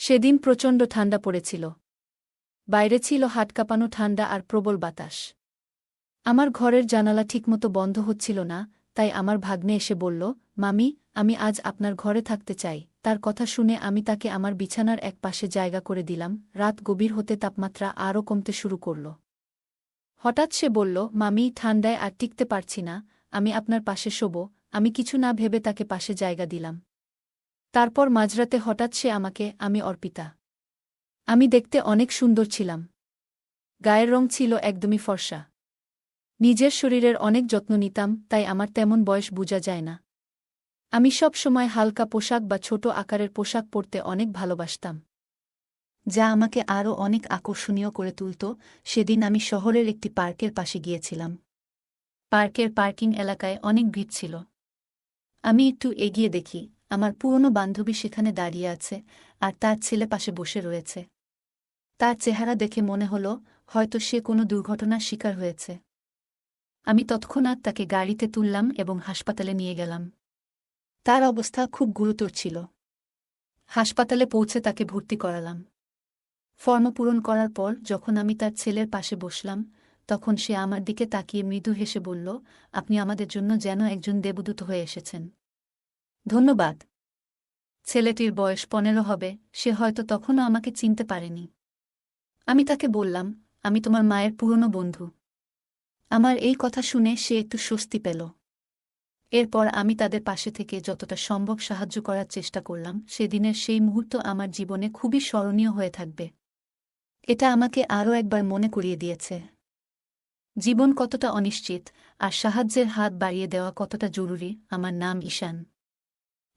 সেদিন প্রচণ্ড ঠান্ডা পড়েছিল। বাইরে ছিল হাটকাঁপানো ঠান্ডা আর প্রবল বাতাস। আমার ঘরের জানালা ঠিকমতো বন্ধ হচ্ছিল না, তাই আমার ভাগ্নে এসে বলল, মামি, আমি আজ আপনার ঘরে থাকতে চাই। তার কথা শুনে আমি তাকে আমার বিছানার এক পাশে জায়গা করে দিলাম। রাত গভীর হতে তাপমাত্রা আরও কমতে শুরু করল। হঠাৎ সে বলল, মামি, ঠান্ডায় আর টিকতে পারছি না, আমি আপনার পাশে শোব। আমি কিছু না ভেবে তাকে পাশে জায়গা দিলাম। তারপর মাঝরাতে হঠাৎ সে আমাকে, আমি অর্পিতা। আমি দেখতে অনেক সুন্দর ছিলাম। গায়ের রং ছিল একদমই ফর্সা। নিজের শরীরের অনেক যত্ন নিতাম, তাই আমার তেমন বয়স বোঝা যায় না। আমি সব সময় হালকা পোশাক বা ছোট আকারের পোশাক পরতে অনেক ভালোবাসতাম, যা আমাকে আরও অনেক আকর্ষণীয় করে তুলত। সেদিন আমি শহরের একটি পার্কের পাশে গিয়েছিলাম। পার্কের পার্কিং এলাকায় অনেক ভিড় ছিল। আমি একটু এগিয়ে দেখি, আমার পুরনো বান্ধবী সেখানে দাঁড়িয়ে আছে, আর তার ছেলে পাশে বসে রয়েছে। তার চেহারা দেখে মনে হলো হয়তো সে কোনো দুর্ঘটনার শিকার হয়েছে। আমি তৎক্ষণাৎ তাকে গাড়িতে তুললাম এবং হাসপাতালে নিয়ে গেলাম। তার অবস্থা খুব গুরুতর ছিল। হাসপাতালে পৌঁছে তাকে ভর্তি করালাম। ফর্ম পূরণ করার পর যখন আমি তার ছেলের পাশে বসলাম, তখন সে আমার দিকে তাকিয়ে মৃদু হেসে বলল, আপনি আমাদের জন্য যেন একজন দেবদূত হয়ে এসেছেন। ধন্যবাদ। ছেলেটির বয়স 15 হবে, সে হয়তো তখনও আমাকে চিনতে পারেনি। আমি তাকে বললাম, আমি তোমার মায়ের পুরনো বন্ধু। আমার এই কথা শুনে সে একটু স্বস্তি পেল। এরপর আমি তাদের পাশে থেকে যতটা সম্ভব সাহায্য করার চেষ্টা করলাম। সেদিনের সেই মুহূর্ত আমার জীবনে খুবই স্মরণীয় হয়ে থাকবে। এটা আমাকে আরও একবার মনে করিয়ে দিয়েছে জীবন কতটা অনিশ্চিত, আর সাহায্যের হাত বাড়িয়ে দেওয়া কতটা জরুরি। আমার নাম ঈশান।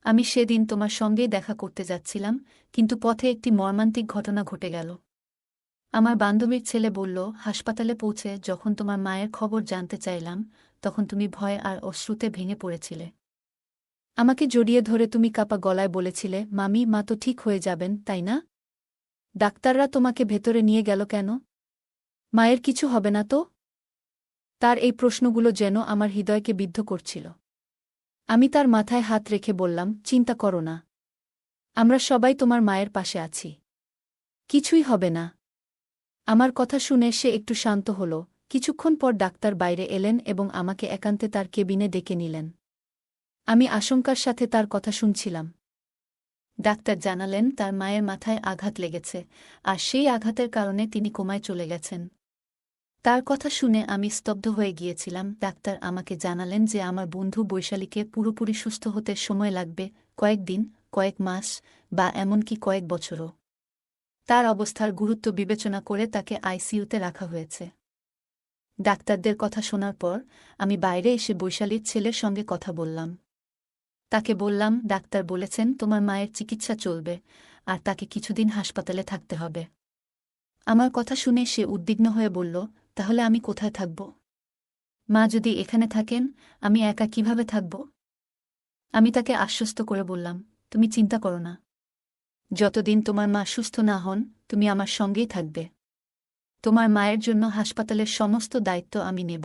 আমি সেদিন তোমার সঙ্গেই দেখা করতে যাচ্ছিলাম, কিন্তু পথে একটি মর্মান্তিক ঘটনা ঘটে গেল। আমার বান্ধবীর ছেলে বলল, হাসপাতালে পৌঁছে যখন তোমার মায়ের খবর জানতে চাইলাম, তখন তুমি ভয় আর অশ্রুতে ভেঙে পড়েছিলে। আমাকে জড়িয়ে ধরে তুমি কাঁপা গলায় বলেছিলে, মামি, মা তো ঠিক হয়ে যাবেন, তাই না? ডাক্তাররা তোমাকে ভেতরে নিয়ে গেল কেন? মায়ের কিছু হবে না তো? তার এই প্রশ্নগুলো যেন আমার হৃদয়কে বিদ্ধ করছিল। আমি তার মাথায় হাত রেখে বললাম, চিন্তা করো না, আমরা সবাই তোমার মায়ের পাশে আছি। কিছুই হবে না। আমার কথা শুনে সে একটু শান্ত হল। কিছুক্ষণ পর ডাক্তার বাইরে এলেন এবং আমাকে একান্তে তার কেবিনে ডেকে নিলেন। আমি আশঙ্কার সাথে তার কথা শুনছিলাম। ডাক্তার জানালেন তার মায়ের মাথায় আঘাত লেগেছে, আর সেই আঘাতের কারণে তিনি কোমায় চলে গেছেন। তার কথা শুনে আমি স্তব্ধ হয়ে গিয়েছিলাম। ডাক্তার আমাকে জানালেন যে আমার বন্ধু বৈশালীকে পুরোপুরি সুস্থ হতে সময় লাগবে, কয়েকদিন, কয়েক মাস, বা এমনকি কয়েক বছরও। তার অবস্থার গুরুত্ব বিবেচনা করে তাকে আইসিইউতে রাখা হয়েছে। ডাক্তারদের কথা শোনার পর আমি বাইরে এসে বৈশালীর ছেলের সঙ্গে কথা বললাম। তাকে বললাম, ডাক্তার বলেছেন তোমার মায়ের চিকিৎসা চলবে, আর তাকে কিছুদিন হাসপাতালে থাকতে হবে। আমার কথা শুনে সে উদ্বিগ্ন হয়ে বলল, তাহলে আমি কোথায় থাকব? মা যদি এখানে থাকেন, আমি একা কিভাবে থাকব? আমি তাকে আশ্বস্ত করে বললাম, তুমি চিন্তা করো না। যতদিন তোমার মা সুস্থ না হন, তুমি আমার সঙ্গেই থাকবে। তোমার মায়ের জন্য হাসপাতালের সমস্ত দায়িত্ব আমি নেব,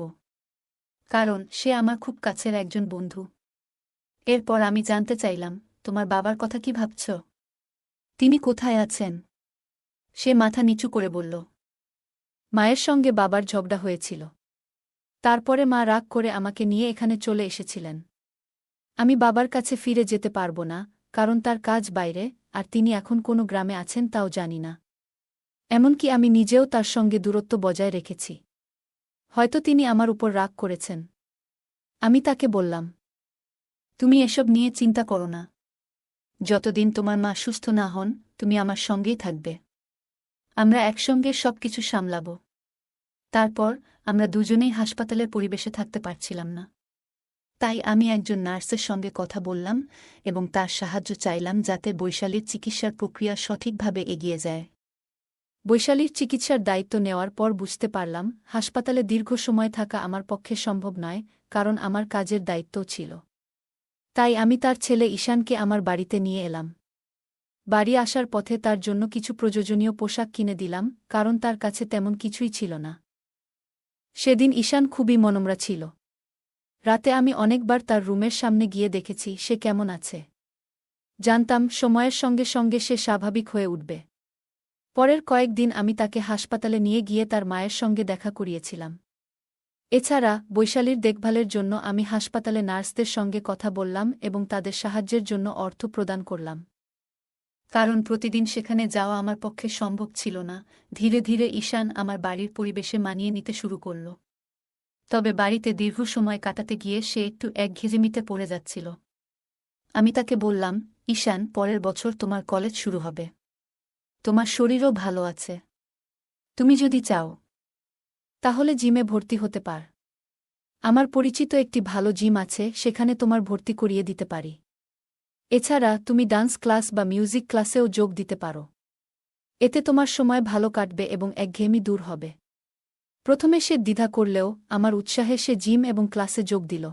কারণ সে আমার খুব কাছের একজন বন্ধু। এরপর আমি জানতে চাইলাম, তোমার বাবার কথা কি ভাবছ? তিনি কোথায় আছেন? সে মাথা নিচু করে বলল, মায়ের সঙ্গে বাবার ঝগড়া হয়েছিল। তারপরে মা রাগ করে আমাকে নিয়ে এখানে চলে এসেছিলেন। আমি বাবার কাছে ফিরে যেতে পারব না, কারণ তার কাজ বাইরে, আর তিনি এখন কোনো গ্রামে আছেন তাও জানি না। এমনকি আমি নিজেও তার সঙ্গে দূরত্ব বজায় রেখেছি। হয়তো তিনি আমার উপর রাগ করেছেন। আমি তাকে বললাম, তুমি এসব নিয়ে চিন্তা করো না। যতদিন তোমার মা সুস্থ না হন, তুমি আমার সঙ্গেই থাকবে। আমরা একসঙ্গে সবকিছু সামলাব। তারপর আমরা দুজনেই হাসপাতালের পরিবেশে থাকতে পারছিলাম না। তাই আমি একজন নার্সের সঙ্গে কথা বললাম এবং তার সাহায্য চাইলাম যাতে বৈশালীর চিকিৎসার প্রক্রিয়া সঠিকভাবে এগিয়ে যায়। বৈশালীর চিকিৎসার দায়িত্ব নেওয়ার পর বুঝতে পারলাম, হাসপাতালে দীর্ঘ সময় থাকা আমার পক্ষে সম্ভব নয়, কারণ আমার কাজের দায়িত্বও ছিল। তাই আমি তার ছেলে ঈশানকে আমার বাড়িতে নিয়ে এলাম। বাড়ি আসার পথে তার জন্য কিছু প্রয়োজনীয় পোশাক কিনে দিলাম, কারণ তার কাছে তেমন কিছুই ছিল না। সেদিন ঈশান খুবই মনমরা ছিল। রাতে আমি অনেকবার তার রুমের সামনে গিয়ে দেখেছি সে কেমন আছে। জানতাম সময়ের সঙ্গে সঙ্গে সে স্বাভাবিক হয়ে উঠবে। পরের কয়েকদিন আমি তাকে হাসপাতালে নিয়ে গিয়ে তার মায়ের সঙ্গে দেখা করিয়েছিলাম। এছাড়া বৈশালীর দেখভালের জন্য আমি হাসপাতালে নার্সদের সঙ্গে কথা বললাম এবং তাদের সাহায্যের জন্য অর্থ প্রদান করলাম। কারণ প্রতিদিন সেখানে যাওয়া আমার পক্ষে সম্ভব ছিল না। ধীরে ধীরে ঈশান আমার বাড়ির পরিবেশে মানিয়ে নিতে শুরু করল। তবে বাড়িতে দীর্ঘ সময় কাটাতে গিয়ে সে একটু একঘেয়েমিতে পড়ে যাচ্ছিল। আমি তাকে বললাম, ঈশান, পরের বছর তোমার কলেজ শুরু হবে। তোমার শরীরও ভালো আছে। তুমি যদি চাও তাহলে জিমে ভর্তি হতে পার। আমার পরিচিত একটি ভালো জিম আছে, সেখানে তোমার ভর্তি করিয়ে দিতে পারি। এছাড়া তুমি ডান্স ক্লাস বা মিউজিক ক্লাসেও যোগ দিতে পারো। এতে তোমার সময় ভালো কাটবে এবং একঘেয়েমি দূর হবে। প্রথমে সে দ্বিধা করলেও আমার উৎসাহে সে জিম এবং ক্লাসে যোগ দিল।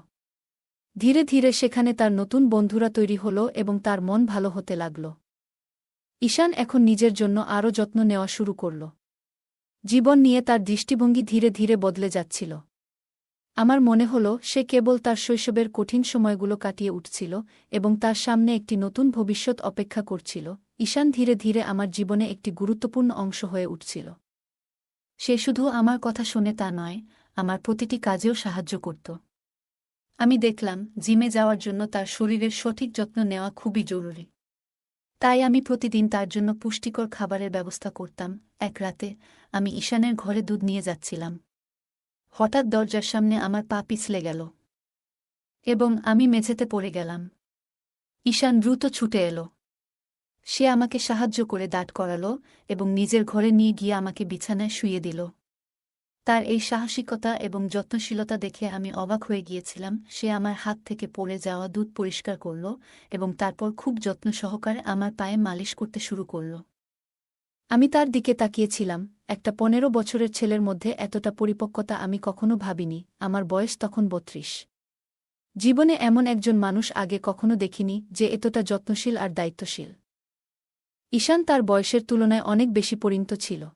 ধীরে ধীরে সেখানে তার নতুন বন্ধুরা তৈরি হল এবং তার মন ভালো হতে লাগল। ঈশান এখন নিজের জন্য আরও যত্ন নেওয়া শুরু করল। জীবন নিয়ে তার দৃষ্টিভঙ্গি ধীরে ধীরে বদলে যাচ্ছিল। আমার মনে হল সে কেবল তার শৈশবের কঠিন সময়গুলো কাটিয়ে উঠছিল এবং তার সামনে একটি নতুন ভবিষ্যৎ অপেক্ষা করছিল। ঈশান ধীরে ধীরে আমার জীবনে একটি গুরুত্বপূর্ণ অংশ হয়ে উঠছিল। সে শুধু আমার কথা শুনে তা নয়, আমার প্রতিটি কাজেও সাহায্য করত। আমি দেখলাম জিমে যাওয়ার জন্য তার শরীরের সঠিক যত্ন নেওয়া খুবই জরুরি। তাই আমি প্রতিদিন তার জন্য পুষ্টিকর খাবারের ব্যবস্থা করতাম। এক রাতে আমি ঈশানের ঘরে দুধ নিয়ে যাচ্ছিলাম। হঠাৎ দরজার সামনে আমার পা পিছলে গেল এবং আমি মেঝেতে পড়ে গেলাম। ঈশান দ্রুত ছুটে এলো। সে আমাকে সাহায্য করে দাঁড় করালো এবং নিজের ঘরে নিয়ে গিয়ে আমাকে বিছানায় শুইয়ে দিল। তার এই সাহসিকতা এবং যত্নশীলতা দেখে আমি অবাক হয়ে গিয়েছিলাম। সে আমার হাত থেকে পড়ে যাওয়া দুধ পরিষ্কার করল এবং তারপর খুব যত্ন সহকারে আমার পায়ে মালিশ করতে শুরু করল। আমি তার দিকে তাকিয়েছিলাম। একটা 15 বছরের ছেলের মধ্যে এতটা পরিপক্কতা আমি কখনো ভাবিনি। আমার বয়স তখন 32। জীবনে এমন একজন মানুষ আগে কখনো দেখিনি যে এতটা যত্নশীল আর দায়িত্বশীল। ঈশান তার বয়সের তুলনায় অনেক বেশি পরিণত ছিল।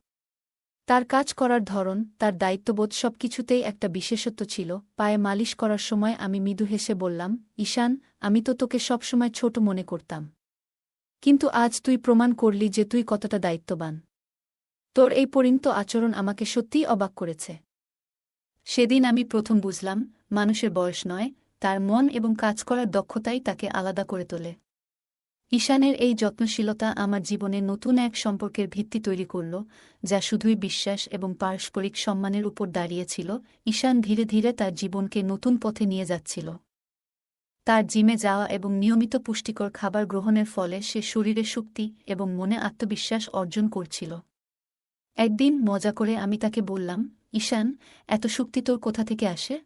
তার কাজ করার ধরন, তার দায়িত্ববোধ সবকিছুতেই একটা বিশেষত্ব ছিল। পায়ে মালিশ করার সময় আমি মৃদু হেসে বললাম, ঈশান, আমি তো তোকে সবসময় ছোট মনে করতাম। কিন্তু আজ তুই প্রমাণ করলি যে তুই কতটা দায়িত্ববান। তোর এই পরিণত আচরণ আমাকে সত্যিই অবাক করেছে। সেদিন আমি প্রথম বুঝলাম, মানুষের বয়স নয়, তার মন এবং কাজ করার দক্ষতাই তাকে আলাদা করে তোলে। ঈশানের এই যত্নশীলতা আমার জীবনে নতুন এক সম্পর্কের ভিত্তি তৈরি করল, যা শুধুই বিশ্বাস এবং পারস্পরিক সম্মানের উপর দাঁড়িয়েছিল। ঈশান ধীরে ধীরে তার জীবনকে নতুন পথে নিয়ে যাচ্ছিল। তার জিমে যাওয়া এবং নিয়মিত পুষ্টিকর খাবার গ্রহণের ফলে সে শরীরে শক্তি এবং মনে আত্মবিশ্বাস অর্জন করছিল। একদিন মজা করে আমি তাকে বললাম, ঈশান, এত শক্তি তোর কোথা থেকে আসে?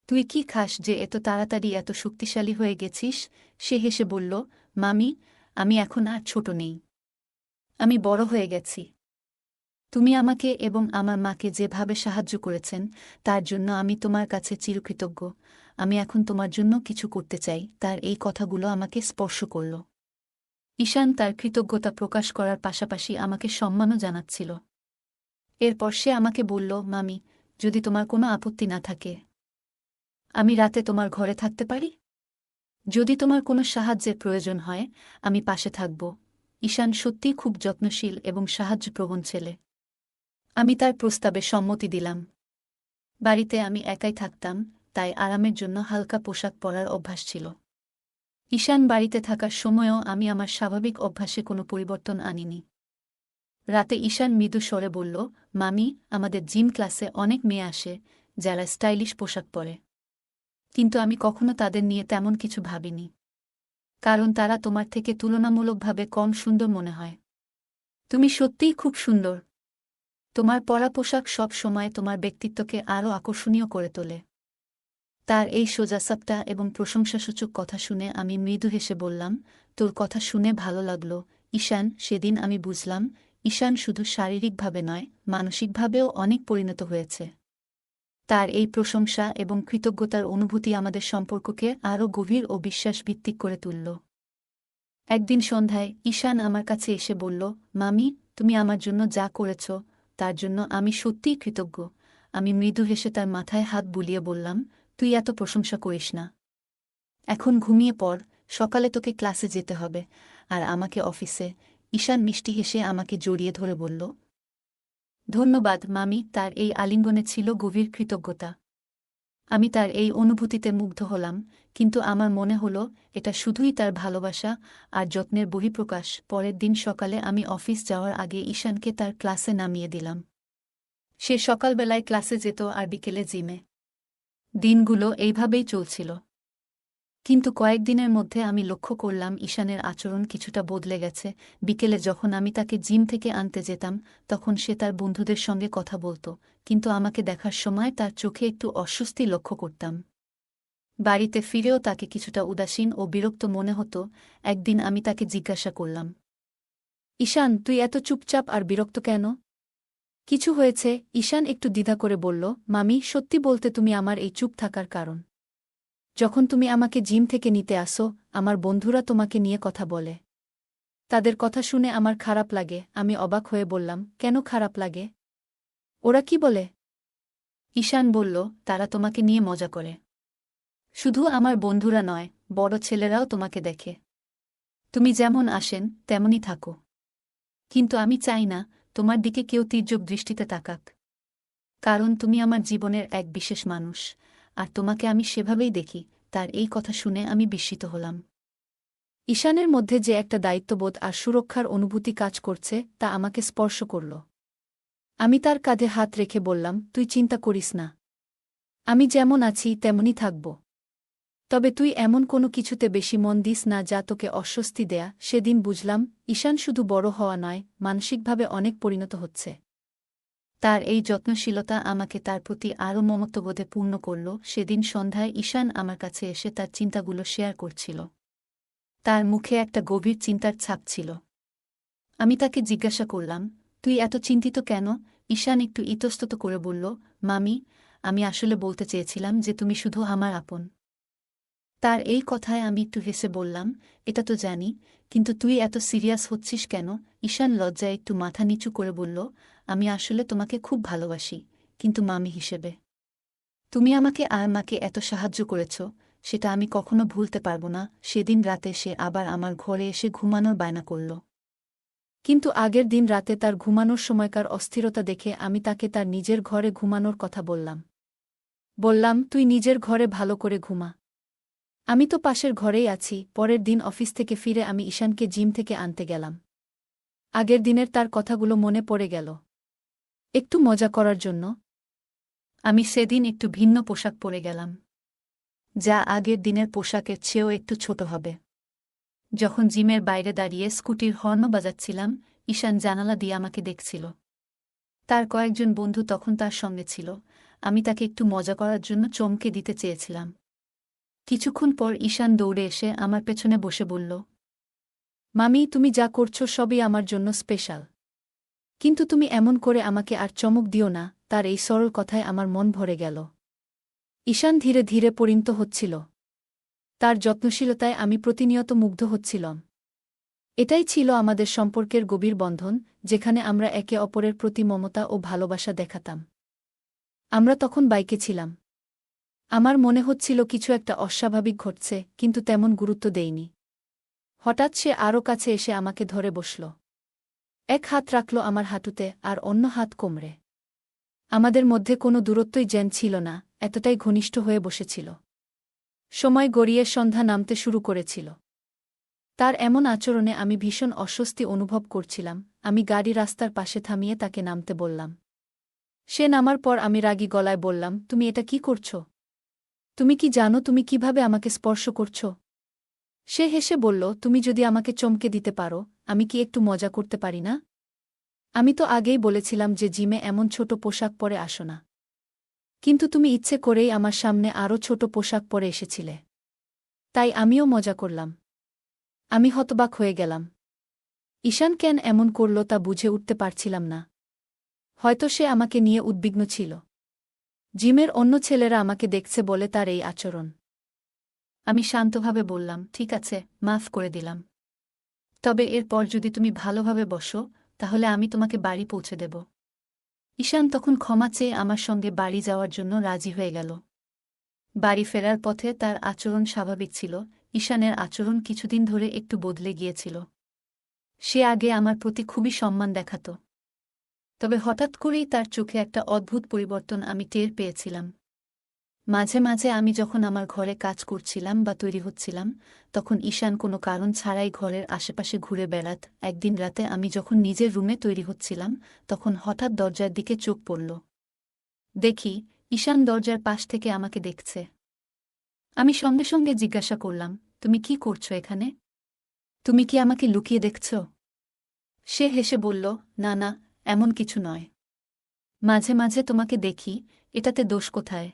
তুই কি খাস যে এত তাড়াতাড়ি এত শক্তিশালী হয়ে গেছিস? সে হেসে বলল, মামি, আমি এখন আর ছোট নেই। আমি বড় হয়ে গেছি। তুমি আমাকে এবং আমার মাকে যেভাবে সাহায্য করেছেন তার জন্য আমি তোমার কাছে চিরকৃতজ্ঞ। আমি এখন তোমার জন্য কিছু করতে চাই। তার এই কথাগুলো আমাকে স্পর্শ করল। ঈশান তার কৃতজ্ঞতা প্রকাশ করার পাশাপাশি আমাকে সম্মানও জানাচ্ছিল। এরপর সে আমাকে বলল, মামি, যদি তোমার কোনো আপত্তি না থাকে, আমি রাতে তোমার ঘরে থাকতে পারি? যদি তোমার কোনো সাহায্যের প্রয়োজন হয়, আমি পাশে থাকব। ঈশান সত্যিই খুব যত্নশীল এবং সাহায্যপ্রবণ ছেলে। আমি তার প্রস্তাবে সম্মতি দিলাম। বাড়িতে আমি একাই থাকতাম, তাই আরামের জন্য হালকা পোশাক পরার অভ্যাস ছিল। ঈশান বাড়িতে থাকার সময়ও আমি আমার স্বাভাবিক অভ্যাসে কোনো পরিবর্তন আনিনি। রাতে ঈশান মৃদু স্বরে বলল, মামি, আমাদের জিম ক্লাসে অনেক মেয়ে আসে যারা স্টাইলিশ পোশাক পরে। কিন্তু আমি কখনো তাদের নিয়ে তেমন কিছু ভাবিনি। কারণ তারা তোমার থেকে তুলনামূলকভাবে কম সুন্দর মনে হয়। তুমি সত্যিই খুব সুন্দর। তোমার পরা পোশাক সব সময় তোমার ব্যক্তিত্বকে আরও আকর্ষণীয় করে তোলে। তার এই সোজাসাপটা এবং প্রশংসাসূচক কথা শুনে আমি মৃদু হেসে বললাম, তোর কথা শুনে ভালো লাগলো, ঈশান। সেদিন আমি বুঝলাম, ঈশান শুধু শারীরিকভাবে নয়, মানসিকভাবেও অনেক পরিণত হয়েছে। তার এই প্রশংসা এবং কৃতজ্ঞতার অনুভূতি আমাদের সম্পর্ককে আরও গভীর ও বিশ্বাসভিত্তিক করে তুলল। একদিন সন্ধ্যায় ঈশান আমার কাছে এসে বলল, মামি, তুমি আমার জন্য যা করেছ তার জন্য আমি সত্যিই কৃতজ্ঞ। আমি মৃদু হেসে তার মাথায় হাত বুলিয়ে বললাম, তুই এত প্রশংসা করিস না। এখন ঘুমিয়ে পড়। সকালে তোকে ক্লাসে যেতে হবে আর আমাকে অফিসে। ঈশান মিষ্টি হেসে আমাকে জড়িয়ে ধরে বলল, ধন্যবাদ মামি। তার এই আলিঙ্গনে ছিল গভীর কৃতজ্ঞতা। আমি তার এই অনুভূতিতে মুগ্ধ হলাম, কিন্তু আমার মনে হলো এটা শুধুই তার ভালোবাসা আর যত্নের বহিঃপ্রকাশ। পরের দিন সকালে আমি অফিস যাওয়ার আগে ঈশানকে তার ক্লাসে নামিয়ে দিলাম। সে সকালবেলায় ক্লাসে যেত আর বিকেলে জিমে। দিনগুলো এইভাবেই চলছিল। কিন্তু কয়েকদিনের মধ্যে আমি লক্ষ্য করলাম ঈশানের আচরণ কিছুটা বদলে গেছে। বিকেলে যখন আমি তাকে জিম থেকে আনতে যেতাম, তখন সে তার বন্ধুদের সঙ্গে কথা বলত, কিন্তু আমাকে দেখার সময় তার চোখে একটু অস্বস্তি লক্ষ্য করতাম। বাড়িতে ফিরেও তাকে কিছুটা উদাসীন ও বিরক্ত মনে হতো। একদিন আমি তাকে জিজ্ঞাসা করলাম, ঈশান, তুই এত চুপচাপ আর বিরক্ত কেন? কিছু হয়েছে? ঈশান একটু দ্বিধা করে বলল, মামি, সত্যি বলতে তুমি আমার এই চুপ থাকার কারণ। যখন তুমি আমাকে জিম থেকে নিতে আসো, আমার বন্ধুরা তোমাকে নিয়ে কথা বলে। তাদের কথা শুনে আমার খারাপ লাগে। আমি অবাক হয়ে বললাম, কেন খারাপ লাগে? ওরা কি বলে? ঈশান বলল, তারা তোমাকে নিয়ে মজা করে। শুধু আমার বন্ধুরা নয়, বড় ছেলেরাও তোমাকে দেখে। তুমি যেমন আসেন তেমনই থাকো। কিন্তু আমি চাই না তোমার দিকে কেউ তির্যক দৃষ্টিতে তাকাক। কারণ তুমি আমার জীবনের এক বিশেষ মানুষ, আর তোমাকে আমি সেভাবেই দেখি। তার এই কথা শুনে আমি বিস্মিত হলাম। ঈশানের মধ্যে যে একটা দায়িত্ববোধ আর সুরক্ষার অনুভূতি কাজ করছে, তা আমাকে স্পর্শ করল। আমি তার কাঁধে হাত রেখে বললাম, তুই চিন্তা করিস না। আমি যেমন আছি তেমনই থাকব। তবে তুই এমন কোনো কিছুতে বেশি মন দিস না যা তোকে অস্বস্তি দেয়া। সেদিন বুঝলাম, ঈশান শুধু বড় হওয়া নয়, মানসিকভাবে অনেক পরিণত হচ্ছে। তার এই যত্নশীলতা আমাকে তার প্রতি আরও মমত্ববোধে পূর্ণ করল। সেদিন সন্ধ্যায় ঈশান আমার কাছে এসে তার চিন্তাগুলো শেয়ার করছিল। তার মুখে একটা গভীর চিন্তার ছাপ ছিল। আমি তাকে জিজ্ঞাসা করলাম, তুই এত চিন্তিত কেন? ঈশান একটু ইতস্তত করে বলল, মামি, আমি আসলে বলতে চেয়েছিলাম যে তুমি শুধু আমার আপন। তার এই কথায় আমি একটু হেসে বললাম, এটা তো জানি, কিন্তু তুই এত সিরিয়াস হচ্ছিস কেন? ঈশান লজ্জায় একটু মাথা নিচু করে বলল, আমি আসলে তোমাকে খুব ভালোবাসি, কিন্তু মামি হিসেবে। তুমি আমাকে আর মাকে এত সাহায্য করেছ, সেটা আমি কখনো ভুলতে পারব না। সেদিন রাতে সে আবার আমার ঘরে এসে ঘুমানোর বায়না করল। কিন্তু আগের দিন রাতে তার ঘুমানোর সময়কার অস্থিরতা দেখে আমি তাকে তার নিজের ঘরে ঘুমানোর কথা বললাম। বললাম, তুই নিজের ঘরে ভালো করে ঘুমা। আমি তো পাশের ঘরেই আছি। পরের দিন অফিস থেকে ফিরে আমি ঈশানকে জিম থেকে আনতে গেলাম। আগের দিনের তার কথাগুলো মনে পড়ে গেল। একটু মজা করার জন্য আমি সেদিন একটু ভিন্ন পোশাক পরে গেলাম, যা আগের দিনের পোশাকের চেয়েও একটু ছোট হবে। যখন জিমের বাইরে দাঁড়িয়ে স্কুটির হর্ন বাজাচ্ছিলাম, ঈশান জানালা দিয়ে আমাকে দেখছিল। তার কয়েকজন বন্ধু তখন তার সঙ্গে ছিল। আমি তাকে একটু মজা করার জন্য চমকে দিতে চেয়েছিলাম। কিছুক্ষণ পর ঈশান দৌড়ে এসে আমার পেছনে বসে বলল, মামি, তুমি যা করছো সবই আমার জন্য স্পেশাল। কিন্তু তুমি এমন করে আমাকে আর চমক দিও না। তার এই সরল কথায় আমার মন ভরে গেল। ঈশান ধীরে ধীরে পরিণত হচ্ছিল। তার যত্নশীলতায় আমি প্রতিনিয়ত মুগ্ধ হচ্ছিলাম। এটাই ছিল আমাদের সম্পর্কের গভীর বন্ধন, যেখানে আমরা একে অপরের প্রতি মমতা ও ভালোবাসা দেখাতাম। আমরা তখন বাইকে ছিলাম। আমার মনে হচ্ছিল কিছু একটা অস্বাভাবিক ঘটছে, কিন্তু তেমন গুরুত্ব দেইনি। হঠাৎ সে আরও কাছে এসে আমাকে ধরে বসল। এক হাত রাখল আমার হাঁটুতে আর অন্য হাত কোমরে। আমাদের মধ্যে কোনো দূরত্বই যেন ছিল না, এতটাই ঘনিষ্ঠ হয়ে বসেছিল। সময় গড়িয়ে সন্ধ্যা নামতে শুরু করেছিল। তার এমন আচরণে আমি ভীষণ অস্বস্তি অনুভব করছিলাম। আমি গাড়ি রাস্তার পাশে থামিয়ে তাকে নামতে বললাম। সে নামার পর আমি রাগী গলায় বললাম, তুমি এটা কি করছ? তুমি কি জানো তুমি কিভাবে আমাকে স্পর্শ করছ? সে হেসে বলল, তুমি যদি আমাকে চমকে দিতে পারো, আমি কি একটু মজা করতে পারি না? আমি তো আগেই বলেছিলাম যে জিমে এমন ছোট পোশাক পরে আসো না। কিন্তু তুমি ইচ্ছে করেই আমার সামনে আরও ছোট পোশাক পরে এসেছিলে। তাই আমিও মজা করলাম। আমি হতবাক হয়ে গেলাম। ঈশান কেন এমন করল তা বুঝে উঠতে পারছিলাম না। হয়তো সে আমাকে নিয়ে উদ্বিগ্ন ছিল। জিমের অন্য ছেলেরা আমাকে দেখছে বলে তার এই আচরণ। আমি শান্তভাবে বললাম, ঠিক আছে, মাফ করে দিলাম। তবে এরপর যদি তুমি ভালোভাবে বসো, তাহলে আমি তোমাকে বাড়ি পৌঁছে দেব। ঈশান তখন ক্ষমা চেয়ে আমার সঙ্গে বাড়ি যাওয়ার জন্য রাজি হয়ে গেল। বাড়ি ফেরার পথে তার আচরণ স্বাভাবিক ছিল, ঈশানের আচরণ কিছুদিন ধরে একটু বদলে গিয়েছিল। সে আগে আমার প্রতি খুবই সম্মান দেখাত, তবে হঠাৎ করেই তার চোখে একটা অদ্ভুত পরিবর্তন আমি টের পেয়েছিলাম। মাঝে মাঝে আমি যখন আমার ঘরে কাজ করছিলাম বা তৈরি হচ্ছিলাম, তখন ঈশান কোনো কারণ ছাড়াই ঘরের আশেপাশে ঘুরে বেড়াত। একদিন রাতে আমি যখন নিজের রুমে তৈরি হচ্ছিলাম, তখন হঠাৎ দরজার দিকে চোখ পড়ল। দেখি ঈশান দরজার পাশ থেকে আমাকে দেখছে। আমি সঙ্গে সঙ্গে জিজ্ঞাসা করলাম, তুমি কি করছো এখানে? তুমি কি আমাকে লুকিয়ে দেখছ? সে হেসে বলল, না না, এমন কিছু নয়। মাঝে মাঝে তোমাকে দেখি, এটাতে দোষ কোথায়?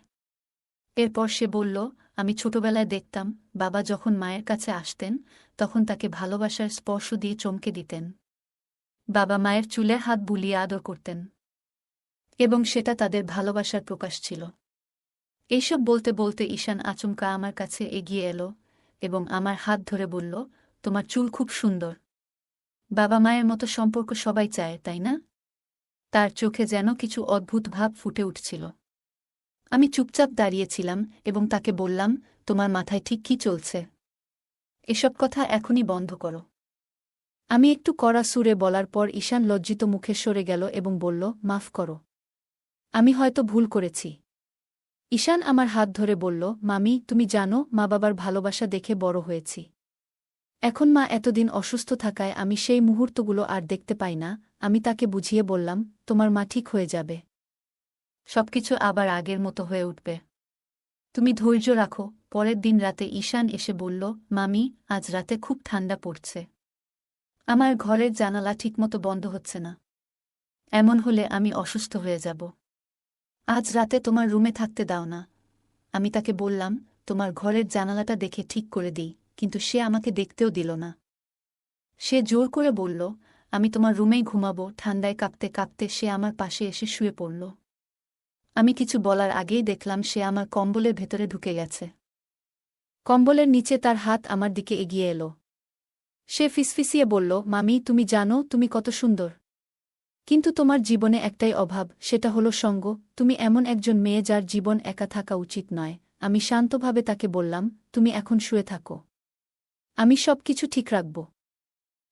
এরপর সে বলল, আমি ছোটবেলায় দেখতাম বাবা যখন মায়ের কাছে আসতেন, তখন তাকে ভালোবাসার স্পর্শ দিয়ে চমকে দিতেন। বাবা মায়ের চুলে হাত বুলিয়ে আদর করতেন, এবং সেটা তাদের ভালোবাসার প্রকাশ ছিল। এইসব বলতে বলতে ঈশান আচমকা আমার কাছে এগিয়ে এলো এবং আমার হাত ধরে বলল, তোমার চুল খুব সুন্দর। বাবা মায়ের মতো সম্পর্ক সবাই চায়, তাই না? তার চোখে যেন কিছু অদ্ভুত ভাব ফুটে উঠছিল। আমি চুপচাপ দাঁড়িয়েছিলাম এবং তাকে বললাম, তোমার মাথায় ঠিক কি চলছে? এসব কথা এখনই বন্ধ করো। আমি একটু কড়া সুরে বলার পর ঈশান লজ্জিত মুখে সরে গেল এবং বলল, মাফ করো, আমি হয়তো ভুল করেছি। ঈশান আমার হাত ধরে বলল, মামি, তুমি জানো মা বাবার ভালোবাসা দেখে বড় হয়েছি। এখন মা এতদিন অসুস্থ থাকায় আমি সেই মুহূর্তগুলো আর দেখতে পাই না। আমি তাকে বুঝিয়ে বললাম, তোমার মা ঠিক হয়ে যাবে। সবকিছু আবার আগের মতো হয়ে উঠবে। তুমি ধৈর্য রাখো। পরের দিন রাতে ঈশান এসে বলল, মামি, আজ রাতে খুব ঠান্ডা পড়ছে। আমার ঘরের জানালা ঠিকমতো বন্ধ হচ্ছে না। এমন হলে আমি অসুস্থ হয়ে যাব। আজ রাতে তোমার রুমে থাকতে দাও না। আমি তাকে বললাম, তোমার ঘরের জানালাটা দেখে ঠিক করে দিই, কিন্তু সে আমাকে দেখতেও দিল না। সে জোর করে বলল, আমি তোমার রুমেই ঘুমাবো। ঠান্ডায় কাঁপতে কাঁপতে সে আমার পাশে এসে শুয়ে পড়ল। আমি কিছু বলার আগেই দেখলাম সে আমার কম্বলের ভেতরে ঢুকে গেছে। কম্বলের নিচে তার হাত আমার দিকে এগিয়ে এলো। সে ফিসফিসিয়ে বলল, মামি, তুমি জানো তুমি কত সুন্দর। কিন্তু তোমার জীবনে একটাই অভাব, সেটা হলো সঙ্গ। তুমি এমন একজন মেয়ে যার জীবন একা থাকা উচিত নয়। আমি শান্তভাবে তাকে বললাম, তুমি এখন শুয়ে থাকো, আমি সব কিছু ঠিক রাখব।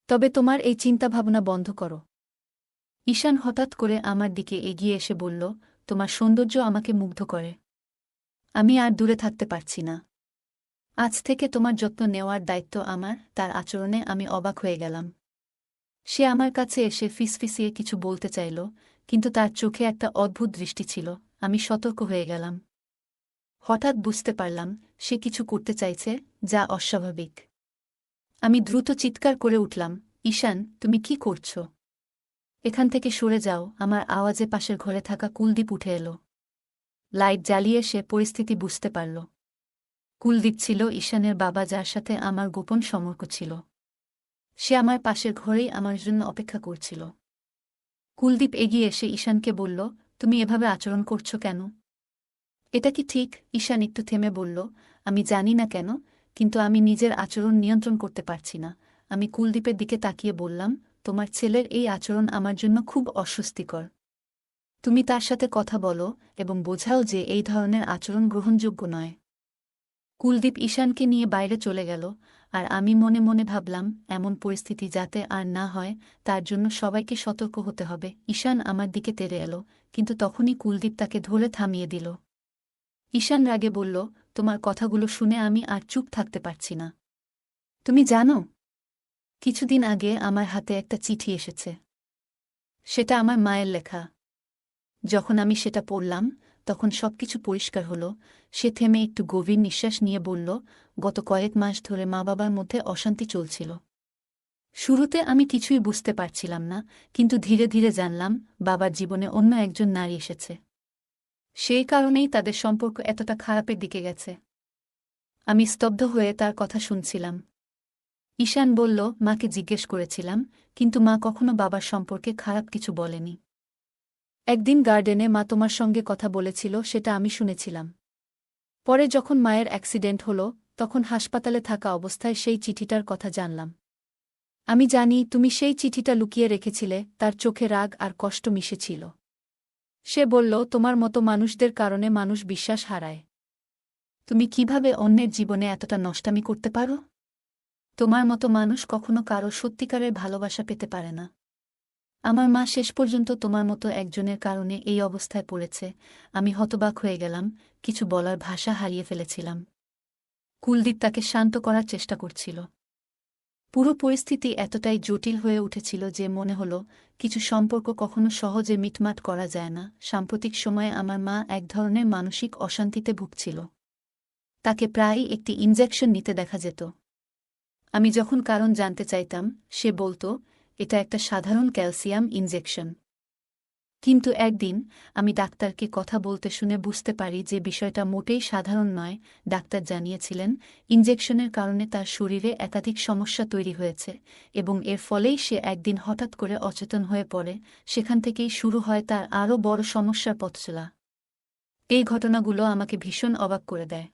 তবে তোমার এই চিন্তাভাবনা বন্ধ করো। ঈশান হঠাৎ করে আমার দিকে এগিয়ে এসে বলল, তোমার সৌন্দর্য আমাকে মুগ্ধ করে। আমি আর দূরে থাকতে পারছি না। আজ থেকে তোমার যত্ন নেওয়ার দায়িত্ব আমার। তার আচরণে আমি অবাক হয়ে গেলাম। সে আমার কাছে এসে ফিসফিসিয়ে কিছু বলতে চাইল, কিন্তু তার চোখে একটা অদ্ভুত দৃষ্টি ছিল। আমি সতর্ক হয়ে গেলাম। হঠাৎ বুঝতে পারলাম সে কিছু করতে চাইছে যা অস্বাভাবিক। আমি দ্রুত চিৎকার করে উঠলাম, ঈশান, তুমি কি করছ? এখান থেকে সরে যাও। আমার আওয়াজে পাশের ঘরে থাকা কুলদীপ উঠে এলো। লাইট জ্বালিয়ে সে পরিস্থিতি বুঝতে পারল। কুলদীপ ছিল ঈশানের বাবা, যার সাথে আমার গোপন সম্পর্ক ছিল। সে আমার পাশের ঘরেই আমার জন্য অপেক্ষা করছিল। কুলদীপ এগিয়ে এসে ঈশানকে বলল, তুমি এভাবে আচরণ করছো কেন? এটা কি ঠিক? ঈশান একটু থেমে বলল, আমি জানি না কেন, কিন্তু আমি নিজের আচরণ নিয়ন্ত্রণ করতে পারছি না। আমি কুলদীপের দিকে তাকিয়ে বললাম, তোমার ছেলের এই আচরণ আমার জন্য খুব অস্বস্তিকর। তুমি তার সাথে কথা বলো এবং বোঝাও যে এই ধরনের আচরণ গ্রহণযোগ্য নয়। কুলদীপ ঈশানকে নিয়ে বাইরে চলে গেল, আর আমি মনে মনে ভাবলাম, এমন পরিস্থিতি যাতে আর না হয় তার জন্য সবাইকে সতর্ক হতে হবে। ঈশান আমার দিকে তেড়ে এলো, কিন্তু তখনই কুলদীপ তাকে ধরে থামিয়ে দিল। ঈশান রাগে বলল, তোমার কথাগুলো শুনে আমি আর চুপ থাকতে পারছি না। তুমি জানো, কিছুদিন আগে আমার হাতে একটা চিঠি এসেছে। সেটা আমার মায়ের লেখা। যখন আমি সেটা পড়লাম, তখন সবকিছু পরিষ্কার হলো। সে থেমে একটু গভীর নিঃশ্বাস নিয়ে বলল, গত কয়েক মাস ধরে মা বাবার মধ্যে অশান্তি চলছিল। শুরুতে আমি কিছুই বুঝতে পারছিলাম না, কিন্তু ধীরে ধীরে জানলাম বাবার জীবনে অন্য একজন নারী এসেছে। সেই কারণেই তাদের সম্পর্ক এতটা খারাপের দিকে গেছে। আমি স্তব্ধ হয়ে তার কথা শুনছিলাম। ঈশান বলল, মাকে জিজ্ঞেস করেছিলাম, কিন্তু মা কখনো বাবার সম্পর্কে খারাপ কিছু বলেনি। একদিন গার্ডেনে মা তোমার সঙ্গে কথা বলেছিল, সেটা আমি শুনেছিলাম। পরে যখন মায়ের অ্যাক্সিডেন্ট হলো, তখন হাসপাতালে থাকা অবস্থায় সেই চিঠিটার কথা জানলাম। আমি জানি তুমি সেই চিঠিটা লুকিয়ে রেখেছিলে। তার চোখে রাগ আর কষ্ট মিশেছিল। সে বলল, তোমার মতো মানুষদের কারণে মানুষ বিশ্বাস হারায়। তুমি কিভাবে অন্যের জীবনে এতটা নষ্টামি করতে পারো? তোমার মতো মানুষ কখনো কারো সত্যিকারের ভালোবাসা পেতে পারে না। আমার মা শেষ পর্যন্ত তোমার মতো একজনের কারণে এই অবস্থায় পড়েছে। আমি হতবাক হয়ে গেলাম, কিছু বলার ভাষা হারিয়ে ফেলেছিলাম। কুলদীপ তাকে শান্ত করার চেষ্টা করছিল। পুরো পরিস্থিতি এতটাই জটিল হয়ে উঠেছিল যে মনে হলো কিছু সম্পর্ক কখনো সহজে মিটমাট করা যায় না। সাম্প্রতিক সময়ে আমার মা এক ধরনের মানসিক অশান্তিতে ভুগছিল। তাকে প্রায়ই একটি ইনজেকশন নিতে দেখা যেত। আমি যখন কারণ জানতে চাইতাম, সে বলতো এটা একটা সাধারণ ক্যালসিয়াম ইনজেকশন। কিন্তু একদিন আমি ডাক্তারকে কথা বলতে শুনে বুঝতে পারি যে বিষয়টা মোটেই সাধারণ নয়। ডাক্তার জানিয়েছিলেন ইনজেকশনের কারণে তার শরীরে একাধিক সমস্যা তৈরি হয়েছে এবং এর ফলেই সে একদিন হঠাৎ করে অচেতন হয়ে পড়ে। সেখান থেকেই শুরু হয় তার আরও বড় সমস্যার পথচলা। এই ঘটনাগুলো আমাকে ভীষণ অবাক করে দেয়।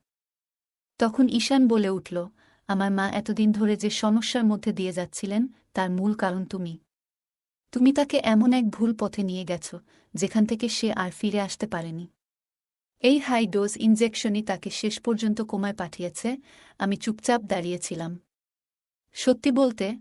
তখন ঈশান বলে উঠল, আমার মা এতদিন ধরে যে সমস্যার মধ্যে দিয়ে যাচ্ছিলেন তার মূল কারণ তুমি। তুমি তাকে এমন এক ভুল পথে নিয়ে গেছ যেখান থেকে সে আর ফিরে আসতে পারেনি। এই হাই ডোজ ইনজেকশনই তাকে শেষ পর্যন্ত কোমায় পাঠিয়েছে। আমি চুপচাপ দাঁড়িয়েছিলাম। সত্যি বলতে